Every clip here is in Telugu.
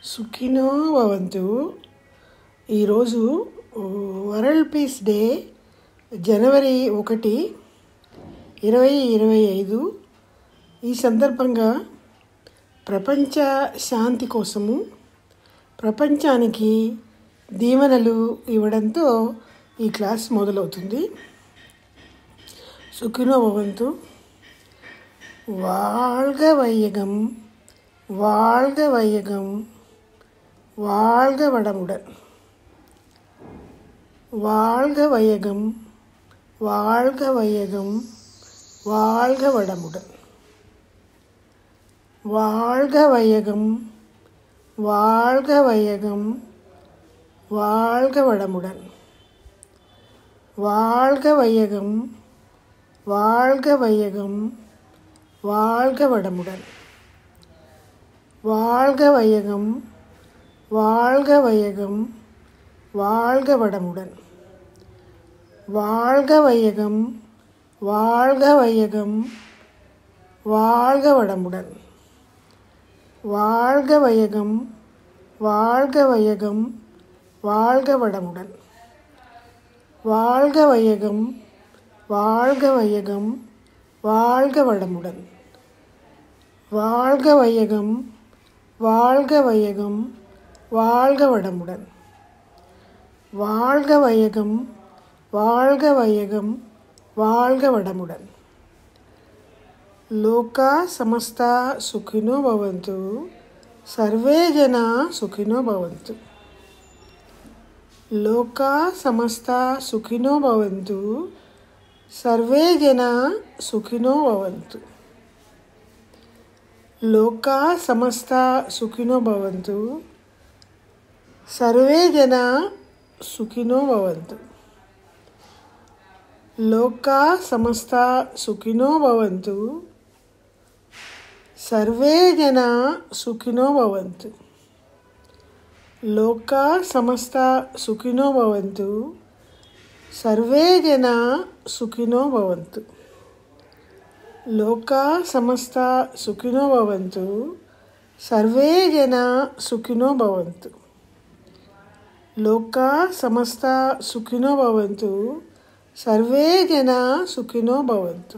సుఖినో భవంతు. ఈరోజు వరల్డ్ పీస్ డే, జనవరి 1, 2025. ఈ సందర్భంగా ప్రపంచ శాంతి కోసము ప్రపంచానికి దీవెనలు ఇవ్వడంతో ఈ క్లాస్ మొదలవుతుంది. సుఖినో భవంతు. வாழ்க வையகம், வாழ்க வையகம், வாழ்க வளமுடன். வாழ்க வையகம், வாழ்க வையகம், வாழ்க வளமுடன். வாழ்க வையகம், வாழ்க வையகம், வாழ்க வளமுடன். வாழ்க வையகம், வாழ்க வையகம், வாழ்க வளமுடன். வாழ்க வையகம், வாழ்க வையகம், வாழ்க வளமுடன். வாழ்க வையகம், வாழ்க வையகம், வாழ்க வளமுடன். வாழ்க வையகம், வாழ்க வையகம், வாழ்க வளமுடன். வாழ்க வையகம், வாழ்க வையகம், வாழ்க வளமுடன். வாழ்க வையகம், வாழ்க வையகம், வாழ்க வளமுடன். வாழ்க வையகம், வாழ்க வையகம், வாழ்க வளமுடன். లోకా సమస్తా సుఖినో భవంతు. సర్వే జనా సుఖినో భవంతు. లోకా సమస్తా సుఖినో భవంతు. సర్వే జనా సుఖినో భవంతు. లోకా సమస్తా సుఖినో భవంతు. సర్వే జనా సుఖినో భవంతు. లోకా సమస్తా సుఖినో భవంతు. సర్వే జనా సుఖినో భవంతు. లోకా సమస్తా సుఖినో భవంతు. సర్వే జనా సుఖినో భవంతు. లోకా సమస్తా సుఖినో భవంతు. సర్వే జనా సుఖినో భవంతు. లోకా సమస్తా సుఖినో భవంతు. సర్వే జనా సుఖినో భవంతు.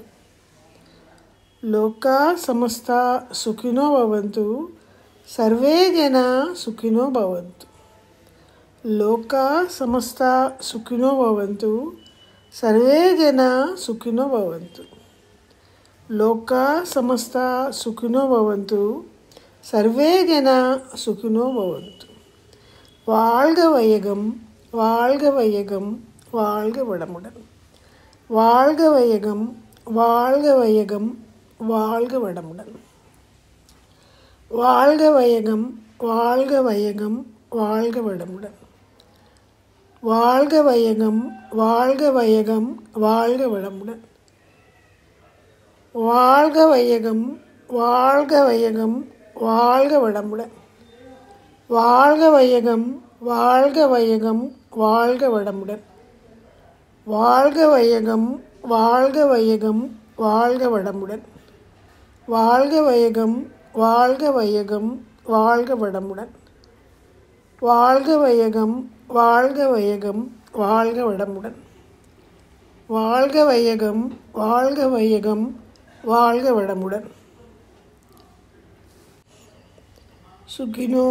లోకా సమస్తా సుఖినో భవంతు. సర్వే జనా సుఖినో భవంతు. లోకా సమస్తా సుఖినో భవంతు. సర్వే జనా సుఖినో భవంతు. లోకా సమస్తా సుఖినో భవంతు. సర్వే జనా సుఖినో భవంతు. வாழ்க வையகம், வாழ்க வையகம், வாழ்க வளமுடன். வாழ்க வையகம், வாழ்க வையகம், வாழ்க வளமுடன். வாழ்க வையகம், வாழ்க வையகம், வாழ்க வளமுடன். வாழ்க வையகம், வாழ்க வையகம், வாழ்க வளமுடன். வாழ்க வையகம், வாழ்க வையகம், வாழ்க வளமுடன். வாழ்க வையகம், வாழ்க வையகம், வாழ்க வளமுடன். வாழ்க வையகம், வாழ்க வையகம், வாழ்க வளமுடன். வாழ்க வையகம், வாழ்க வையகம், வாழ்க வளமுடன். வாழ்க வையகம், வாழ்க வையகம், வாழ்க வளமுடன். வாழ்க வையகம், வாழ்க வையகம், வாழ்க வளமுடன். సుఖినో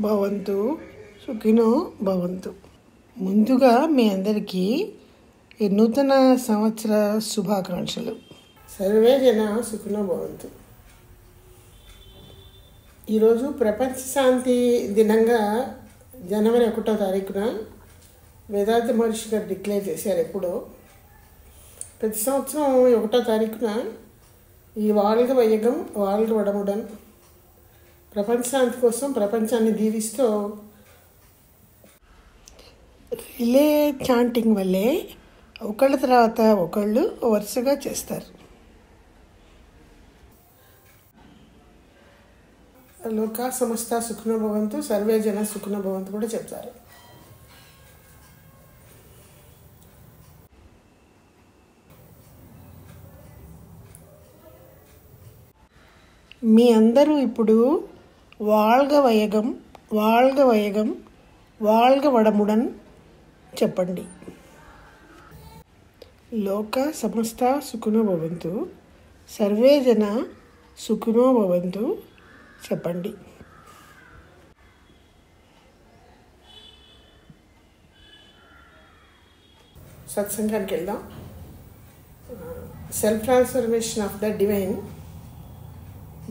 భవంతు, సుఖినో భవంతు. ముందుగా మీ అందరికీ నూతన సంవత్సర శుభాకాంక్షలు. సర్వే జన సుఖినో భవంతు. ఈరోజు ప్రపంచ శాంతి దినంగా జనవరి 1వ తారీఖున వేదాంత మహర్షి గారు డిక్లేర్ చేశారు. ఎప్పుడో ప్రతి సంవత్సరం 1వ తారీఖున ఈ வாழ்க வையகம், வாழ்க வளமுடன் ప్రపంచ శాంతి కోసం ప్రపంచాన్ని దీవిస్తూ రిలే చాంటింగ్ వల్లే ఒకళ్ళ తర్వాత ఒకళ్ళు వరుసగా చేస్తారు. లోకా సమస్త సుఖినో భవంతు, సర్వే జన సుఖినో భవంతు కూడా చెప్తారు. మీ అందరూ ఇప్పుడు வாழ்க வையகம், வாழ்க வையகம் வாழ்க வளமுடன் చెప్పండి. లోక సమస్త సుఖినో భవంతు, సర్వే జన సుఖినో భవంతు చెప్పండి. సత్సంగానికి వెళ్దాం. Self transformation of the divine,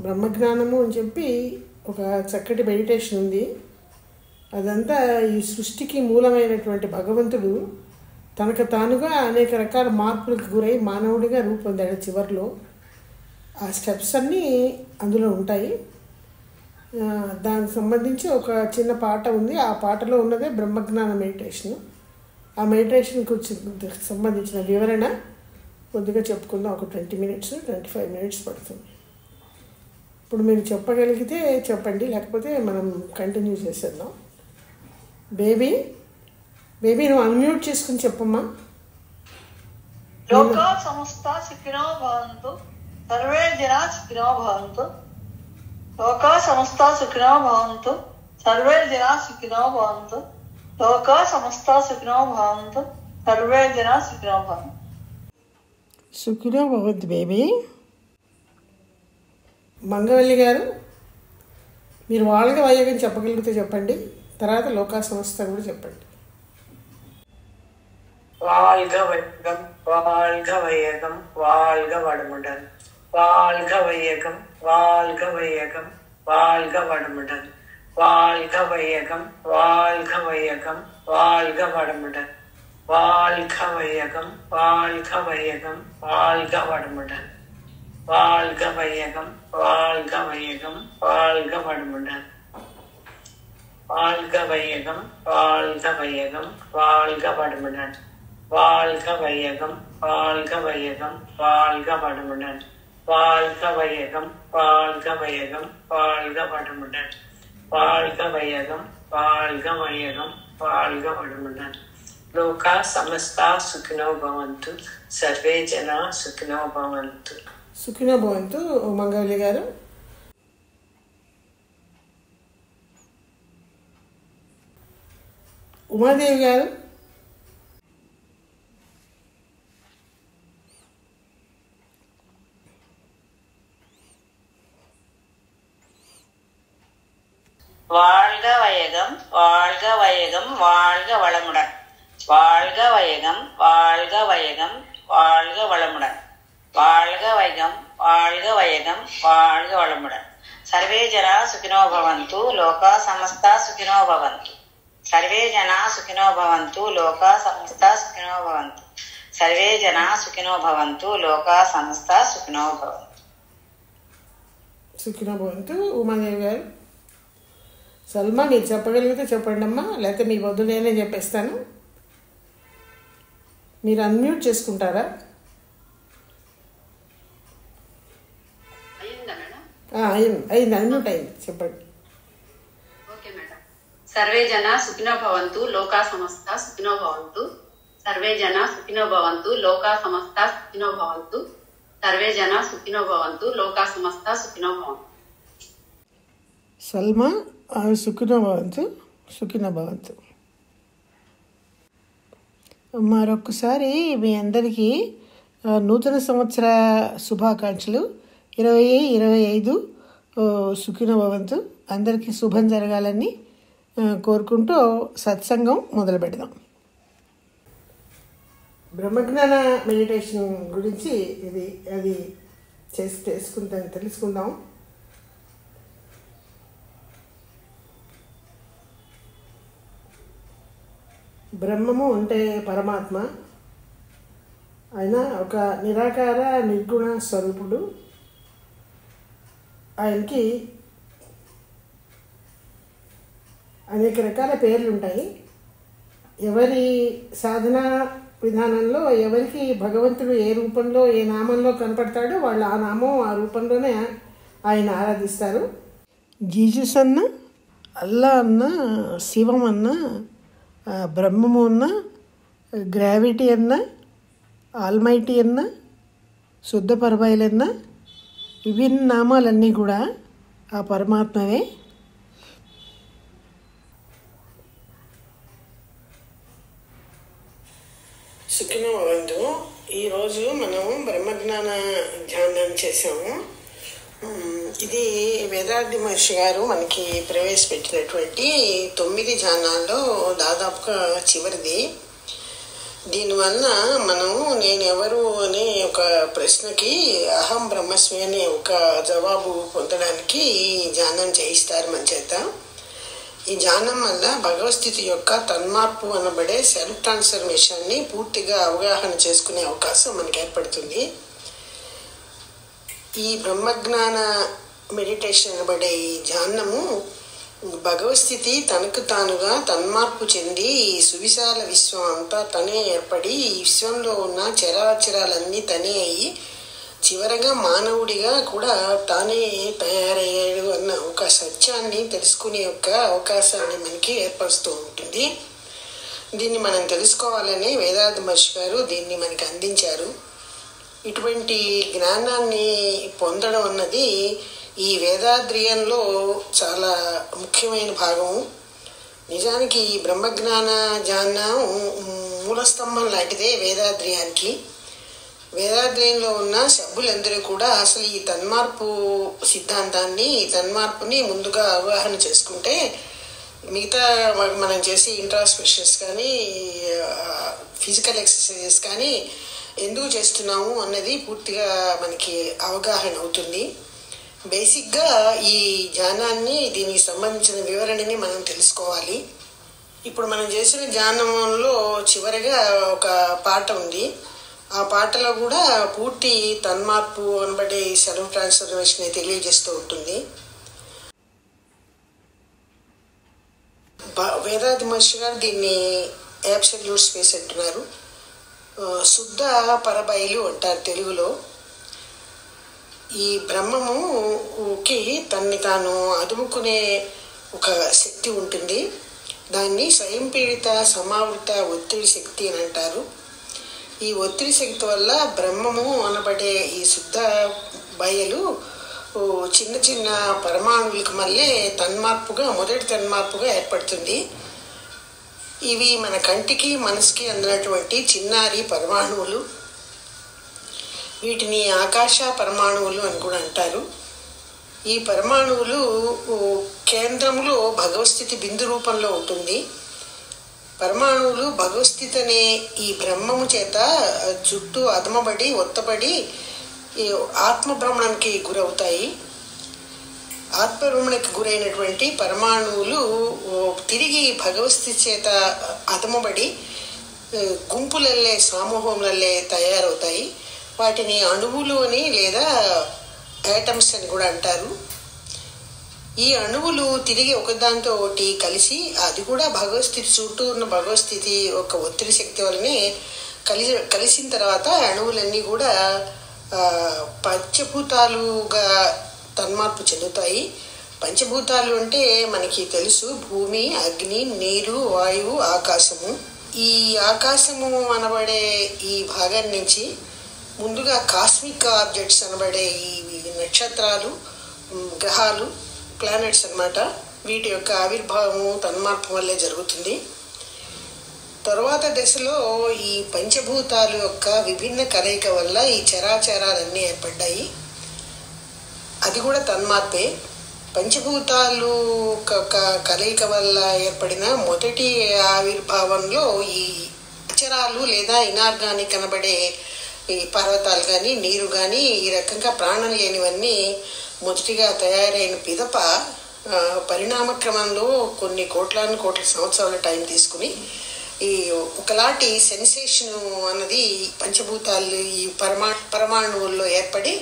బ్రహ్మజ్ఞానము అని చెప్పి ఒక చక్కటి మెడిటేషన్ ఉంది. అదంతా ఈ సృష్టికి మూలమైనటువంటి భగవంతుడు తనకు తానుగా అనేక రకాల మార్పులకు గురై మానవుడిగా రూపొందాడు. చివరిలో ఆ స్టెప్స్ అన్నీ అందులో ఉంటాయి. దానికి సంబంధించి ఒక చిన్న పాట ఉంది. ఆ పాటలో ఉన్నదే బ్రహ్మజ్ఞాన మెడిటేషన్. ఆ మెడిటేషన్కి సంబంధించిన వివరణ కొద్దిగా చెప్పుకుందాం. ఒక 20 minutes 25 minutes పడుతుంది. ఇప్పుడు మీరు చెప్పగలిగితే చెప్పండి, లేకపోతే మనం కంటిన్యూ చేసేద్దాం. బేబీ నువ్వు అన్మ్యూట్ చేసుకుని చెప్పమ్మా. లోకా సమస్త సుఖినో భవంతు, సర్వే జనా సుఖినో భవంతు. లోకా సమస్త సుఖినో భవంతు, సర్వే జనా సుఖినో భవంతు. లోకా సమస్త సుఖినో భవంతు, సర్వే జనా సుఖినో భవంతు. సుఖినో భవంతు బేబీ. మంగవల్లి గారు, మీరు వాళ్ళ వైయగం చెప్పగలిగితే చెప్పండి, తర్వాత లోకా సంస్థ కూడా చెప్పండి. வாழ்க வையகம் வாழ்க வையகம் வாழ்க வளமுடன். வாழ்க வையகம் வாழ்க வையகம் வாழ்க வளமுடன். வாழ்க வையகம் வாழ்க வையகம் வாழ்க வளமுடன். வாழ்க வையகம் வாழ்க வையகம் வாழ்க வளமுடன். வாழ்க வையகம் வாழ்க வையகம் வாழ்க வளமுடன். வாழ்க வையகம் வாழ்க வையகம் வாழ்க வளமுடன். வாழ்க வையகம் வாழ்க வையகம் வாழ்க வளமுடன். வாழ்க வையகம் வாழ்க வையகம் வாழ்க வளமுடன். வாழ்க வையகம் வாழ்க வையகம் வாழ்க வளமுடன். లోకా సమస్త సుఖినో భవంతు, సర్వే జనా సుఖినో భవంతు. సుఖినో భవంతు మంగవల్లి గారు. ఉమాదేవి గారు. வாழ்க வையகம் வாழ்க வையகம் வாழ்க வளமுடன். வாழ்க வையகம் வாழ்க வையகம் வாழ்க வளமுடன். வாழ்க வையகம் வாழ்க வையகம் வாழ்க வளமுடன். సర్వే జనా సుఖినో భవంతు, లోకా సమస్త సుఖినో భవంతు. సర్వే జనా సుఖినో భవంతు, లోకా సమస్త సుఖినో భవంతు. సర్వే జనా సుఖినో భవంతు, లోకా సమస్త సుఖినో భవంతు. సుఖినో భవంతు ఉమాదేవి గారు. సల్మా, మీరు చెప్పగలిగితే చెప్పండి అమ్మా, లేకపోతే మీ వద్దు నేనే చెప్పేస్తాను. మీరు అన్మ్యూట్ చేసుకుంటారా? అయింది, అన్మ్యూట్ అయింది, చెప్పండి. Okay madam. సర్వే జన సుఖినో భవంతు, లోకా సమస్త సుఖినో భవంతు. సర్వే జన సుఖినో భవంతు, లోకా సమస్త సుఖినో భవంతు. సర్వే జన సుఖినో భవంతు, లోకా సమస్త సుఖినో భవంతు. సల్మా, సుఖినో భవంతు, సుఖినో భవంతు. మరొకసారి మీ అందరికీ నూతన సంవత్సర శుభాకాంక్షలు. 2025 సుఖినో భవంతు. అందరికీ శుభం జరగాలని కోరుకుంటూ సత్సంగం మొదలు పెడదాం. బ్రహ్మజ్ఞాన మెడిటేషన్ గురించి అది తెలుసుకుందాం. బ్రహ్మము అంటే పరమాత్మ. ఆయన ఒక నిరాకార నిర్గుణ స్వరూపుడు. ఆయనకి అనేక రకాల పేర్లు ఉంటాయి. ఎవరి సాధనా విధానంలో ఎవరికి భగవంతుడు ఏ రూపంలో ఏ నామంలో కనపడతాడో వాళ్ళు ఆ నామం ఆ రూపంలోనే ఆయన ఆరాధిస్తారు. జీసస్ అన్న, అల్లా అన్న, శివం అన్న, బ్రహ్మము అన్న, గ్రావిటీ అన్న, ఆల్మైటీ అన్న, శుద్ధ పరబయలన్న, విభిన్న నామాలన్నీ కూడా ఆ పరమాత్మవే. సుఖినో భవంతు. ఈరోజు మనం బ్రహ్మజ్ఞాన ధ్యానం చేసాము. ఇది వేదాద్రి మహర్షి గారు మనకి ప్రవేశపెట్టినటువంటి 9 ధ్యానాల్లో దాదాపుగా చివరిది. దీనివల్ల మనం నేనెవరు అనే ఒక ప్రశ్నకి అహం బ్రహ్మస్మి అనే ఒక జవాబు పొందడానికి ధ్యానం చేయిస్తారు మన చేత. ఈ ధ్యానం వల్ల భగవస్థితి యొక్క తన్మార్పు అనబడే సెల్ఫ్ ట్రాన్స్ఫర్మేషన్ని పూర్తిగా అవగాహన చేసుకునే అవకాశం మనకి ఏర్పడుతుంది. ఈ బ్రహ్మజ్ఞాన మెడిటేషన్ అనబడే ఈ ధ్యానము భగవస్థితి తనకు తానుగా తన్మార్పు చెంది ఈ సువిశాల విశ్వం అంతా తనే ఏర్పడి ఈ విశ్వంలో ఉన్న చరాచరాలన్నీ తనే అయ్యి చివరగా మానవుడిగా కూడా తానే తయారయ్యాడు అన్న ఒక సత్యాన్ని తెలుసుకునే యొక్క అవకాశాన్ని మనకి ఏర్పరుస్తూ ఉంటుంది. దీన్ని మనం తెలుసుకోవాలని వేదాద్రి మహర్షి గారు దీన్ని మనకి అందించారు. ఇటువంటి జ్ఞానాన్ని పొందడం అన్నది ఈ వేదాద్రియంలో చాలా ముఖ్యమైన భాగం. నిజానికి ఈ బ్రహ్మజ్ఞాన ధ్యానం మూలస్తంభం లాంటిదే వేదాద్రియానికి. వేదాధ్యయంలో ఉన్న సభ్యులందరూ కూడా అసలు ఈ తన్మార్పు సిద్ధాంతాన్ని, ఈ తన్మార్పుని ముందుగా అవగాహన చేసుకుంటే మిగతా మనం చేసే ఇంట్రాస్పెక్షన్స్ కానీ ఫిజికల్ ఎక్సర్సైజెస్ కానీ ఎందుకు చేస్తున్నాము అన్నది పూర్తిగా మనకి అవగాహన అవుతుంది. బేసిక్గా ఈ ధ్యానాన్ని, దీనికి సంబంధించిన వివరణని మనం తెలుసుకోవాలి. ఇప్పుడు మనం చేసిన ధ్యానంలో చివరిగా ఒక పాట ఉంది. ఆ పాటలో కూడా పూర్తి తన్మార్పు అనబడే సెల్ఫ్ ట్రాన్స్ఫర్మేషన్ తెలియజేస్తూ ఉంటుంది. వేదాద్రి మహర్షి గారు దీన్ని అబ్సల్యూట్ స్పేస్ అంటున్నారు. శుద్ధ పరబయలు అంటారు తెలుగులో. ఈ బ్రహ్మముకి తన్ని తాను అదుముకునే ఒక శక్తి ఉంటుంది. దాన్ని స్వయం పీడిత సమావృత ఒత్తిడి శక్తి అని అంటారు. ఈ ఒత్తిడి శక్తి వల్ల బ్రహ్మము అనబడే ఈ శుద్ధ బయలు చిన్న చిన్న పరమాణువులకు మళ్ళీ మొదటి తన్మార్పుగా ఏర్పడుతుంది. ఇవి మన కంటికి మనసుకి అందినటువంటి చిన్నారి పరమాణువులు. వీటిని ఆకాశ పరమాణువులు అని కూడా అంటారు. ఈ పరమాణువులు కేంద్రంలో భగవస్థితి బిందు రూపంలో ఉంటుంది. పరమాణువులు భగవస్థితి అనే ఈ బ్రహ్మము చేత చుట్టూ అదమబడి ఒత్తబడి ఆత్మభ్రమణానికి గురవుతాయి. ఆత్మభ్రమణకి గురైనటువంటి పరమాణువులు తిరిగి భగవస్థితి చేత అదమబడి గుంపులల్లే సమూహంలల్లే తయారవుతాయి. వాటిని అణువులు అని లేదా యాటమ్స్ అని కూడా అంటారు. ఈ అణువులు తిరిగి ఒకదాంతో ఒకటి కలిసి, అది కూడా భగవస్థితి చుట్టూ ఉన్న భగవస్థితి ఒక ఒత్తిడి శక్తి వల్లనే కలిసిన తర్వాత అణువులన్నీ కూడా పంచభూతాలుగా తన్మార్పు చెందుతాయి. పంచభూతాలు అంటే మనకి తెలుసు, భూమి, అగ్ని, నీరు, వాయువు, ఆకాశము. ఈ ఆకాశము అనబడే ఈ భాగం నుంచి ముందుగా కాస్మిక్ ఆబ్జెక్ట్స్ అనబడే ఈ నక్షత్రాలు, గ్రహాలు, ప్లానెట్స్ అన్నమాట, వీటి యొక్క ఆవిర్భావము తన్మార్పు వల్లే జరుగుతుంది. తరువాత దశలో ఈ పంచభూతాలు యొక్క విభిన్న కలయిక వల్ల ఈ చరాచరాలన్నీ ఏర్పడ్డాయి. అది కూడా తన్మార్పే. పంచభూతాలు కలయిక వల్ల ఏర్పడిన మొదటి ఆవిర్భావంలో ఈ అచరాలు లేదా ఇనార్గానిక్ అనబడే ఈ పర్వతాలు కానీ, నీరు కానీ, ఈ రకంగా ప్రాణం లేనివన్నీ మొదటిగా తయారైన పిదప పరిణామ క్రమంలో కొన్ని కోట్ల సంవత్సరాల టైం తీసుకుని ఈ ఒకలాంటి సెన్సేషన్ అన్నది పంచభూతాలు ఈ పరమాణువుల్లో ఏర్పడి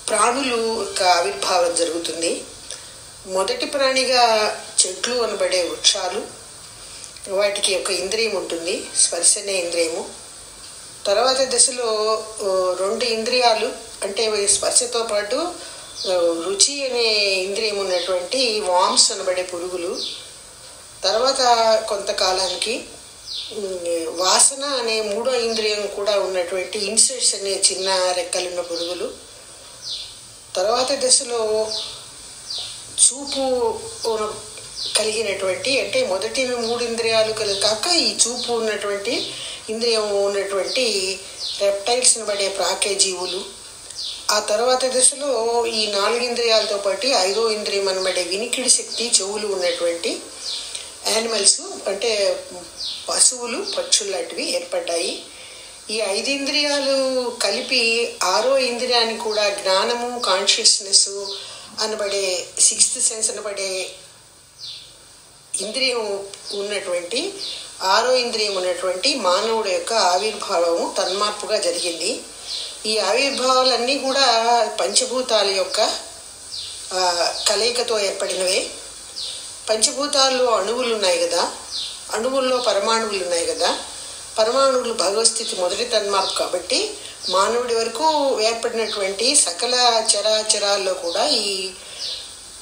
ప్రాణులు యొక్క ఆవిర్భావం జరుగుతుంది. మొదటి ప్రాణిగా చెట్లు అనబడే వృక్షాలు, వాటికి ఒక ఇంద్రియం ఉంటుంది, స్పర్శ అనే ఇంద్రియము. తర్వాత దశలో 2 ఇంద్రియాలు అంటే స్పర్శతో పాటు రుచి అనే ఇంద్రియం ఉన్నటువంటి వామ్స్ అనబడే పురుగులు. తర్వాత కొంతకాలానికి వాసన అనే 3వ ఇంద్రియం కూడా ఉన్నటువంటి ఇన్సెక్ట్స్ అనే చిన్న రెక్కలున్న పురుగులు. తర్వాత దశలో చూపు కలిగినటువంటి, అంటే మొదటి 3 ఇంద్రియాలు కాక ఈ చూపు ఉన్నటువంటి ఇంద్రియం ఉన్నటువంటి రెప్టైల్స్ అనబడే ప్రాకే జీవులు. ఆ తర్వాత దశలో ఈ 4 ఇంద్రియాలతో పాటు 5వ ఇంద్రియం అనబడే వినికిడి శక్తి, చెవులు ఉన్నటువంటి యానిమల్స్, అంటే పశువులు, పక్షులు లాంటివి ఏర్పడ్డాయి. ఈ 5 ఇంద్రియాలు కలిపి 6వ ఇంద్రియాన్ని కూడా జ్ఞానము, కాన్షియస్నెస్ అనబడే 6th సెన్స్ అనబడే ఇంద్రియం ఉన్నటువంటి 6వ ఇంద్రియం ఉన్నటువంటి మానవుడి యొక్క ఆవిర్భావము తన్మార్పుగా జరిగింది. ఈ ఆవిర్భావాలన్నీ కూడా పంచభూతాల యొక్క కలయికతో ఏర్పడినవే. పంచభూతాల్లో అణువులు ఉన్నాయి కదా, అణువుల్లో పరమాణువులు ఉన్నాయి కదా. పరమాణువులు భగవస్థితి మొదటి తన్మార్పు కాబట్టి మానవుడి వరకు ఏర్పడినటువంటి సకల చరాచరాల్లో కూడా ఈ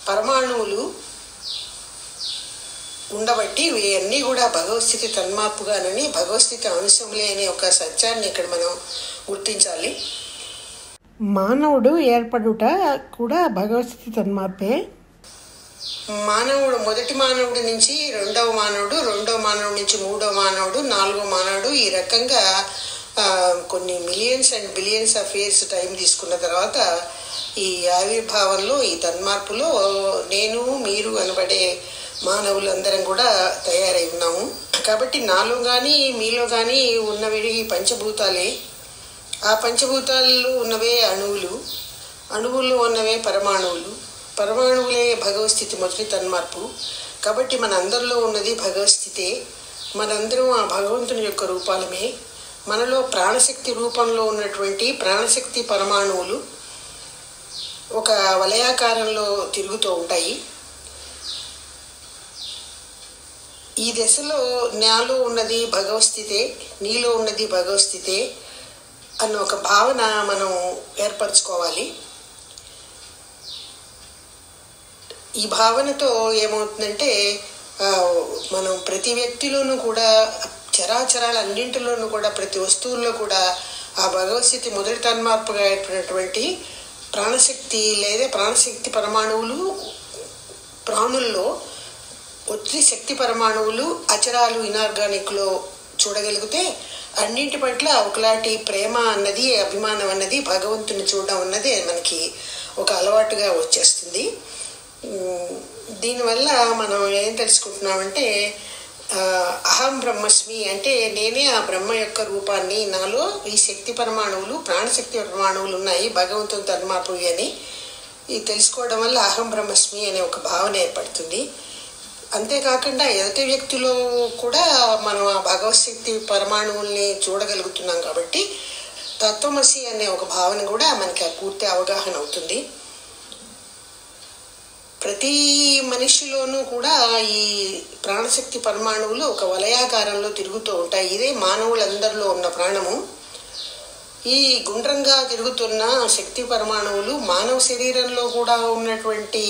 పరమాణువులు ఉండబట్టి ఇవన్నీ కూడా భగవస్థితి తన్మార్పుగానని, భగవస్థితి అంశంలే అనే ఒక సత్యాన్ని ఇక్కడ మనం గుర్తించాలి. మానవుడు ఏర్పడుట కూడా భగవస్థితి తన్మార్పే. మానవుడు మొదటి మానవుడి నుంచి 2వ మానవుడు, 2వ మానవుడి నుంచి 3వ మానవుడు, 4వ మానవుడు, ఈ రకంగా కొన్ని millions and billions of years time తీసుకున్న తర్వాత ఈ ఆవిర్భావంలో, ఈ తన్మార్పులో నేను, మీరు అనబడే మానవులందరం కూడా తయారై ఉన్నాము. కాబట్టి నాలో కానీ మీలో కానీ ఉన్నవి పంచభూతాలే. ఆ పంచభూతాల్లో ఉన్నవే అణువులు, అణువుల్లో ఉన్నవే పరమాణువులు, పరమాణువులే భగవస్థితి మొదటి తన్మార్పు. కాబట్టి మన అందరిలో ఉన్నది భగవస్థితే. మనందరం ఆ భగవంతుని యొక్క రూపాలమే. మనలో ప్రాణశక్తి రూపంలో ఉన్నటువంటి ప్రాణశక్తి పరమాణువులు ఒక వలయాకారంలో తిరుగుతూ ఉంటాయి. ఈ దశలో నాలో ఉన్నది భగవస్థితే, నీలో ఉన్నది భగవస్థితే అన్న ఒక భావన మనం ఏర్పరచుకోవాలి. ఈ భావనతో ఏమవుతుందంటే మనం ప్రతి వ్యక్తిలోనూ కూడా, చరాచరాలన్నింటిలోనూ కూడా, ప్రతి వస్తువుల్లో కూడా ఆ భగవస్థితి మొదటి తన్మార్పుగా ఏర్పడినటువంటి ప్రాణశక్తి లేదా ప్రాణశక్తి పరమాణువులు ప్రాణుల్లో ఒత్తిడి శక్తి పరమాణువులు అచరాలు ఇనార్గానిక్లో చూడగలిగితే అన్నింటి పట్ల ఒకలాంటి ప్రేమ అన్నది, అభిమానం అన్నది, భగవంతుని చూడడం అన్నది మనకి ఒక అలవాటుగా వచ్చేస్తుంది. దీనివల్ల మనం ఏం తెలుసుకుంటున్నామంటే అహం బ్రహ్మస్మి, అంటే నేనే ఆ బ్రహ్మ యొక్క రూపాన్ని, నాలో ఈ శక్తి పరమాణువులు, ప్రాణశక్తి పరమాణువులు ఉన్నాయి, భగవంతుని తన్మార్పు అని ఇది తెలుసుకోవడం వల్ల అహం బ్రహ్మస్మి అనే ఒక భావన ఏర్పడుతుంది. అంతేకాకుండా ఎదుటి వ్యక్తిలో కూడా మనం ఆ భగవశక్తి పరమాణువుల్ని చూడగలుగుతున్నాం కాబట్టి తత్వమసి అనే ఒక భావన కూడా మనకి పూర్తి అవగాహన అవుతుంది. ప్రతి మనిషిలోనూ కూడా ఈ ప్రాణశక్తి పరమాణువులు ఒక వలయాకారంలో తిరుగుతూ ఉంటాయి. ఇదే మానవులందరిలో ఉన్న ప్రాణము. ఈ గుండ్రంగా తిరుగుతున్న శక్తి పరమాణువులు మానవ శరీరంలో కూడా ఉన్నటువంటి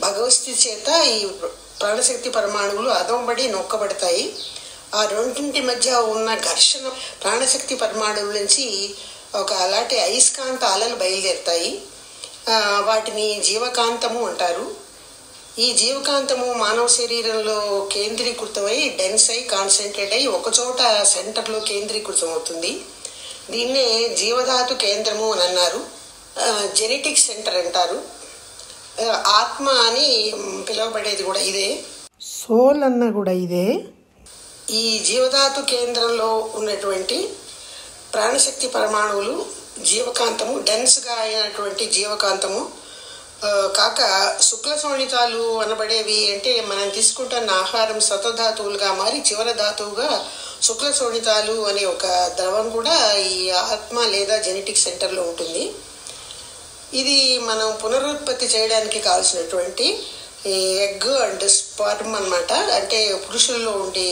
భగవస్థితి చేత ఈ ప్రాణశక్తి పరమాణువులు అదోబడి నొక్కబడతాయి. ఆ రెండింటి మధ్య ఉన్న ఘర్షణ ప్రాణశక్తి పరమాణువుల నుంచి ఒక అలాంటి అయస్కాంత అలలు బయలుదేరుతాయి. వాటిని జీవకాంతము అంటారు. ఈ జీవకాంతము మానవ శరీరంలో కేంద్రీకృతమై డెన్స్ అయి కాన్సన్ట్రేట్ అయి ఒకచోట సెంటర్లో కేంద్రీకృతం అవుతుంది. దీన్నే జీవధాతు కేంద్రము అని అన్నారు. జెనెటిక్ సెంటర్ అంటారు. ఆత్మ అని పిలువబడేది కూడా ఇదే. సోల్ అన్న కూడా ఇదే. ఈ జీవధాతు కేంద్రంలో ఉన్నటువంటి ప్రాణశక్తి పరమాణువులు జీవకాంతము, డెన్స్గా అయినటువంటి జీవకాంతము కాక శుక్ల శోణితాలు అనబడేవి, అంటే మనం తీసుకుంటున్న ఆహారం సతధాతువులుగా మారి చివరి ధాతువుగా శుక్ల శోణితాలు అనే ఒక ద్రవం కూడా ఈ ఆత్మ లేదా జెనెటిక్ సెంటర్లో ఉంటుంది. ఇది మనం పునరుత్పత్తి చేయడానికి కావాల్సినటువంటి ఎగ్ అండ్ స్పర్మ్ అన్నమాట. అంటే పురుషుల్లో ఉండే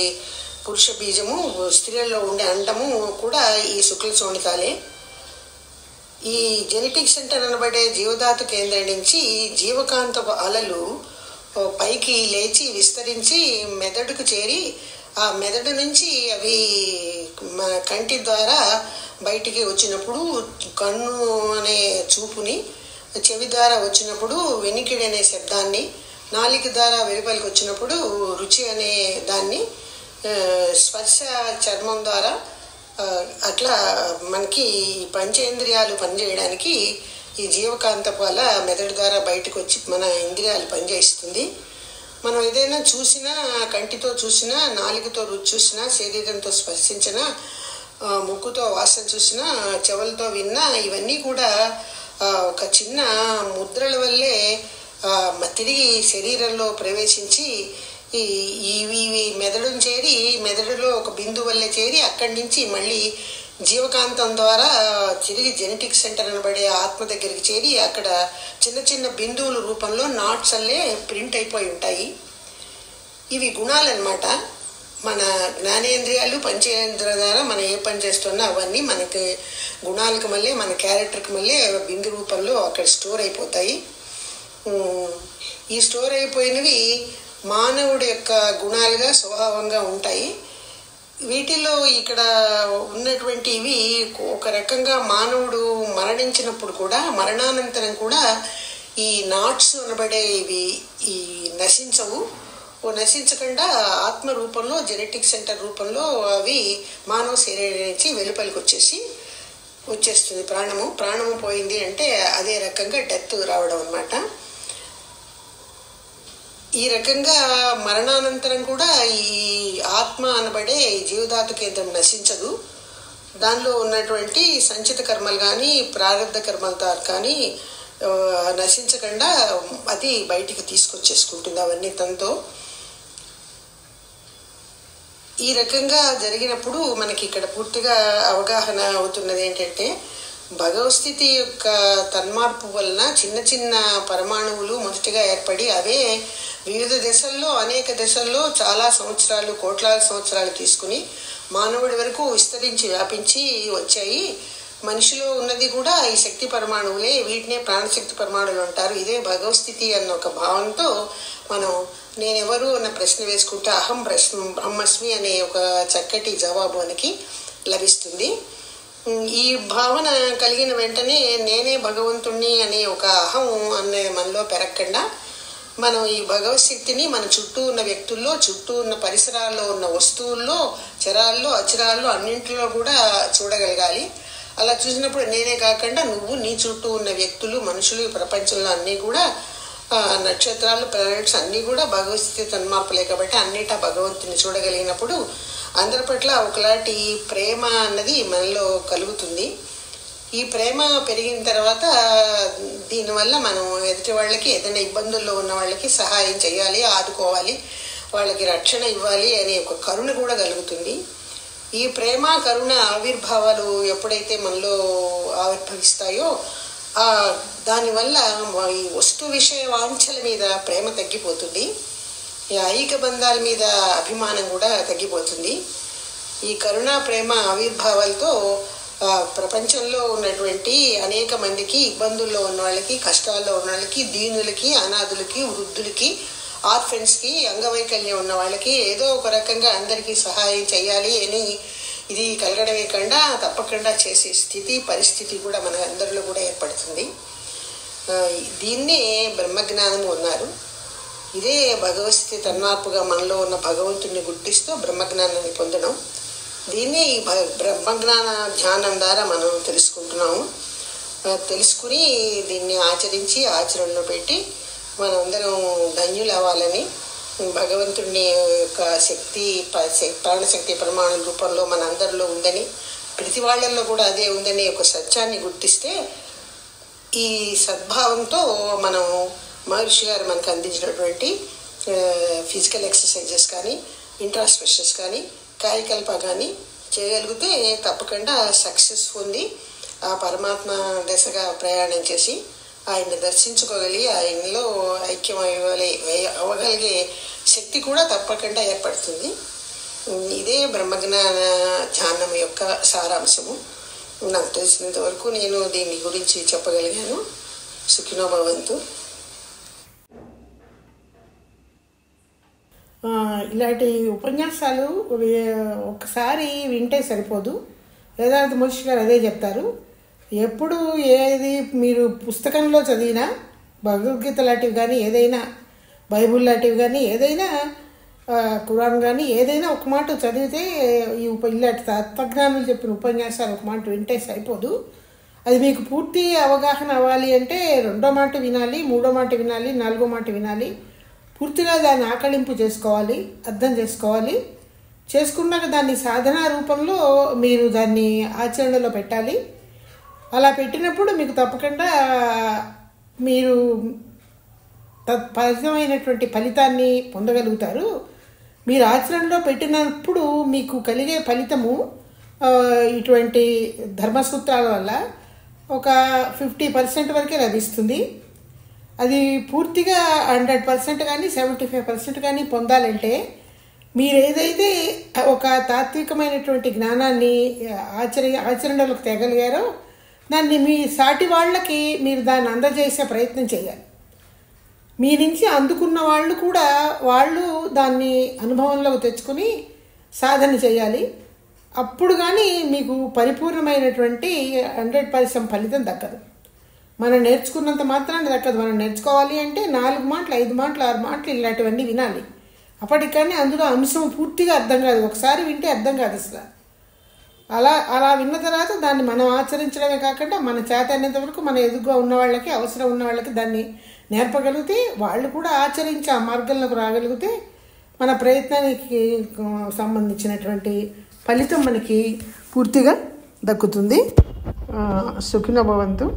పురుష బీజము, స్త్రీలలో ఉండే అండము కూడా ఈ శుక్ల శోణితాలే. ఈ జెనెటిక్ సెంటర్ అనబడే జీవధాతు కేంద్రం నుంచి జీవకాంత అలలు పైకి లేచి విస్తరించి మెదడుకు చేరి ఆ మెదడు నుంచి అవి కంటి ద్వారా బయటికి వచ్చినప్పుడు కన్ను అనే చూపుని, చెవి ద్వారా వచ్చినప్పుడు వెనికిడి అనే శబ్దాన్ని, నాలిక ద్వారా వెలుపలికి వచ్చినప్పుడు రుచి అనే దాన్ని స్పర్శ చర్మం ద్వారా అట్లా మనకి పంచేంద్రియాలు పనిచేయడానికి ఈ జీవకాంతపాల మెదడు ద్వారా బయటకు వచ్చి మన ఇంద్రియాలు పనిచేస్తుంది. మనం ఏదైనా చూసినా, కంటితో చూసినా, నాలుకతో రుచి చూసినా, శరీరంతో స్పర్శించినా, ముక్కుతో వాసన చూసినా, చెవులతో విన్నా, ఇవన్నీ కూడా ఒక చిన్న ముద్రల వల్లే తిరిగి శరీరంలో ప్రవేశించి ఇవి మెదడును చేరి, మెదడులో ఒక బిందువు వల్లే చేరి, అక్కడి నుంచి మళ్ళీ జీవకాంతం ద్వారా తిరిగి జెనెటిక్ సెంటర్ అనబడే ఆత్మ దగ్గరికి చేరి అక్కడ చిన్న చిన్న బిందువుల రూపంలో నాట్స్ అల్లే ప్రింట్ అయిపోయి ఉంటాయి. ఇవి గుణాలన్నమాట. మన జ్ఞానేంద్రియాలు పంచేంద్రియాల ద్వారా మనం ఏ పని చేస్తున్నా అవన్నీ మనకి గుణాలకు మళ్ళీ, మన క్యారెక్టర్కి మళ్ళీ బిందు రూపంలో అక్కడ స్టోర్ అయిపోతాయి. ఈ స్టోర్ అయిపోయినవి మానవుడి యొక్క గుణాలుగా స్వభావంగా ఉంటాయి. వీటిలో ఇక్కడ ఉన్నటువంటి ఇవి ఒక రకంగా మానవుడు మరణించినప్పుడు కూడా, మరణానంతరం కూడా ఈ నాట్స్ అనబడే ఇవి ఈ నశించవు. నశించకుండా ఆత్మ రూపంలో, జెనెటిక్ సెంటర్ రూపంలో అవి మానవ శరీరం నుంచి వెలుపలికి వచ్చేస్తుంది. ప్రాణము పోయింది అంటే అదే రకంగా డెత్ రావడం అన్నమాట. ఈ రకంగా మరణానంతరం కూడా ఈ ఆత్మ అనబడే జీవధాతు కేంద్రం నశించదు. దానిలో ఉన్నటువంటి సంచిత కర్మలు కానీ, ప్రారంధ కర్మలతో కానీ నశించకుండా అది బయటికి తీసుకొచ్చేసుకుంటుంది అవన్నీ తనతో. ఈ రకంగా జరిగినప్పుడు మనకి ఇక్కడ పూర్తిగా అవగాహన అవుతున్నది ఏంటంటే, భగవస్థితి యొక్క తన్మార్పు వలన చిన్న చిన్న పరమాణువులు మొదటిగా ఏర్పడి అవే వివిధ దశల్లో, అనేక దశల్లో చాలా సంవత్సరాలు, కోట్లాది సంవత్సరాలు తీసుకుని మానవుడి వరకు విస్తరించి వ్యాపించి వచ్చాయి. మనిషిలో ఉన్నది కూడా ఈ శక్తి పరమాణువులే. వీటినే ప్రాణశక్తి పరమాణువులు అంటారు. ఇదే భగవస్థితి అన్న ఒక భావంతో మనం నేనెవరు అన్న ప్రశ్న వేసుకుంటే అహం బ్రహ్మస్మి అనే ఒక చక్కటి జవాబు మనకి లభిస్తుంది. ఈ భావన కలిగిన వెంటనే నేనే భగవంతుణ్ణి అనే ఒక అహం అనే మనలో పెరగకుండా మనం ఈ భగవశక్తిని మన చుట్టూ ఉన్న వ్యక్తుల్లో, చుట్టూ ఉన్న పరిసరాల్లో ఉన్న వస్తువుల్లో, చరాల్లో, అచరాల్లో అన్నింటిలో కూడా చూడగలగాలి. అలా చూసినప్పుడు నేనే కాకుండా నువ్వు, నీ చుట్టూ ఉన్న వ్యక్తులు, మనుషులు, ప్రపంచంలో అన్నీ కూడా నక్షత్రాలు, ప్లానెట్స్ అన్నీ కూడా భగవస్థితి తన్మార్పులే కాబట్టి అన్నిటా భగవంతుని చూడగలిగినప్పుడు అందరి పట్ల ఒకలాంటి ప్రేమ అన్నది మనలో కలుగుతుంది. ఈ ప్రేమ పెరిగిన తర్వాత దీనివల్ల మనం ఎదుటి వాళ్ళకి, ఏదైనా ఇబ్బందుల్లో ఉన్న వాళ్ళకి సహాయం చేయాలి, ఆదుకోవాలి, వాళ్ళకి రక్షణ ఇవ్వాలి అనే ఒక కరుణ కూడా కలుగుతుంది. ఈ ప్రేమ, కరుణ ఆవిర్భావాలు ఎప్పుడైతే మనలో ఆవిర్భవిస్తాయో దానివల్ల ఈ వస్తు విషయ వాంఛల మీద ప్రేమ తగ్గిపోతుంది. ఈ ఐక బంధాల మీద అభిమానం కూడా తగ్గిపోతుంది. ఈ కరుణ, ప్రేమ ఆవిర్భావాలతో ప్రపంచంలో ఉన్నటువంటి అనేక మందికి, ఇబ్బందుల్లో ఉన్న వాళ్ళకి, కష్టాల్లో ఉన్న వాళ్ళకి, దీనులకి, అనాథులకి, వృద్ధులకి, ఆర్ఫెన్స్కి, అంగవైకల్యం ఉన్న వాళ్ళకి ఏదో ఒక రకంగా అందరికీ సహాయం చేయాలి అని ఇది కలగడమే కాకుండా తప్పకుండా చేసే స్థితి, పరిస్థితి కూడా మన అందరిలో కూడా ఏర్పడుతుంది. దీన్నే బ్రహ్మజ్ఞానము అన్నారు. ఇదే భగవస్థితి తన్మార్పుగా మనలో ఉన్న భగవంతుడిని గుర్తిస్తూ బ్రహ్మజ్ఞానాన్ని పొందడం. దీన్ని బ్రహ్మజ్ఞాన ధ్యానం ద్వారా మనం తెలుసుకుంటున్నాము. తెలుసుకుని దీన్ని ఆచరించి ఆచరణలో పెట్టి మనందరం ధన్యులు అవ్వాలని, భగవంతుడిని యొక్క శక్తి, ప్రాణశక్తి పరమాణు రూపంలో మన అందరిలో ఉందని, ప్రతి వాళ్ళల్లో కూడా అదే ఉందనే ఒక సత్యాన్ని గుర్తిస్తే ఈ సద్భావంతో మనం మహర్షి గారు మనకు అందించినటువంటి ఫిజికల్ ఎక్సర్సైజెస్ కానీ, ఇంట్రాస్పెక్షన్స్ కానీ, కాయకల్ప కానీ చేయగలిగితే తప్పకుండా సక్సెస్ పొంది ఆ పరమాత్మ దశగా ప్రయాణం చేసి ఆయన్ని దర్శించుకోగలిగి ఆయనలో ఐక్యం అవ్వగలిగే శక్తి కూడా తప్పకుండా ఏర్పడుతుంది. ఇదే బ్రహ్మజ్ఞాన ధ్యానం యొక్క సారాంశము. నాకు తెలిసినంత వరకు నేను దీని గురించి చెప్పగలిగాను. సుఖినో భవంతు. ఇలాంటి ఉపన్యాసాలు ఒకసారి వింటే సరిపోదు. వేదాంత మహర్షి గారు అదే చెప్తారు. ఎప్పుడు ఏది మీరు పుస్తకంలో చదివినా, భగవద్గీత లాంటివి కానీ ఏదైనా బైబుల్ లాంటివి కానీ ఏదైనా ఖురాన్ కానీ ఏదైనా ఒక మాట చదివితే ఇలాంటి తత్వజ్ఞానులు చెప్పిన ఉపన్యాసాలు ఒక మాట వింటే సరిపోదు. అది మీకు పూర్తి అవగాహన అవ్వాలి అంటే రెండో మాట వినాలి, మూడో మాట వినాలి, నాలుగో మాట వినాలి. పూర్తిగా దాన్ని ఆకళింపు చేసుకోవాలి, అర్థం చేసుకోవాలి. చేసుకున్నాక దాన్ని సాధనా రూపంలో మీరు దాన్ని ఆచరణలో పెట్టాలి. అలా పెట్టినప్పుడు మీకు తప్పకుండా మీరు తత్ఫలితమైనటువంటి ఫలితాన్ని పొందగలుగుతారు. మీరు ఆచరణలో పెట్టినప్పుడు మీకు కలిగే ఫలితము ఇటువంటి ధర్మసూత్రాల వల్ల ఒక 50% వరకే లభిస్తుంది. అది పూర్తిగా 100% కానీ 75% కానీ పొందాలంటే మీరు ఏదైతే ఒక తాత్వికమైనటువంటి జ్ఞానాన్ని ఆచరణలోకి తేగలిగారో దాన్ని మీ సాటి వాళ్ళకి మీరు దాన్ని అందజేసే ప్రయత్నం చేయాలి. మీ నుంచి అందుకున్న వాళ్ళు కూడా వాళ్ళు దాన్ని అనుభవంలోకి తెచ్చుకొని సాధన చేయాలి. అప్పుడు కానీ మీకు పరిపూర్ణమైనటువంటి 100% ఫలితం దక్కదు. మనం నేర్చుకున్నంత మాత్రాన్ని దక్కదు. మనం నేర్చుకోవాలి అంటే 4 మాటలు, 5 మాటలు, 6 మాటలు ఇలాంటివన్నీ వినాలి. అప్పటికని అందులో అంశం పూర్తిగా అర్థం కాదు. ఒకసారి వింటే అర్థం కాదు అసలు. అలా విన్న తర్వాత దాన్ని మనం ఆచరించడమే కాకుండా మన చేత అయినంత వరకు మన ఎదురుగా ఉన్న వాళ్ళకి, అవసరం ఉన్న వాళ్ళకి దాన్ని నేర్పగలిగితే వాళ్ళు కూడా ఆచరించి ఆ మార్గంలోకి రాగలిగితే మన ప్రయత్నానికి సంబంధించినటువంటి ఫలితం మనకి పూర్తిగా దక్కుతుంది. సుఖినో భవంతు.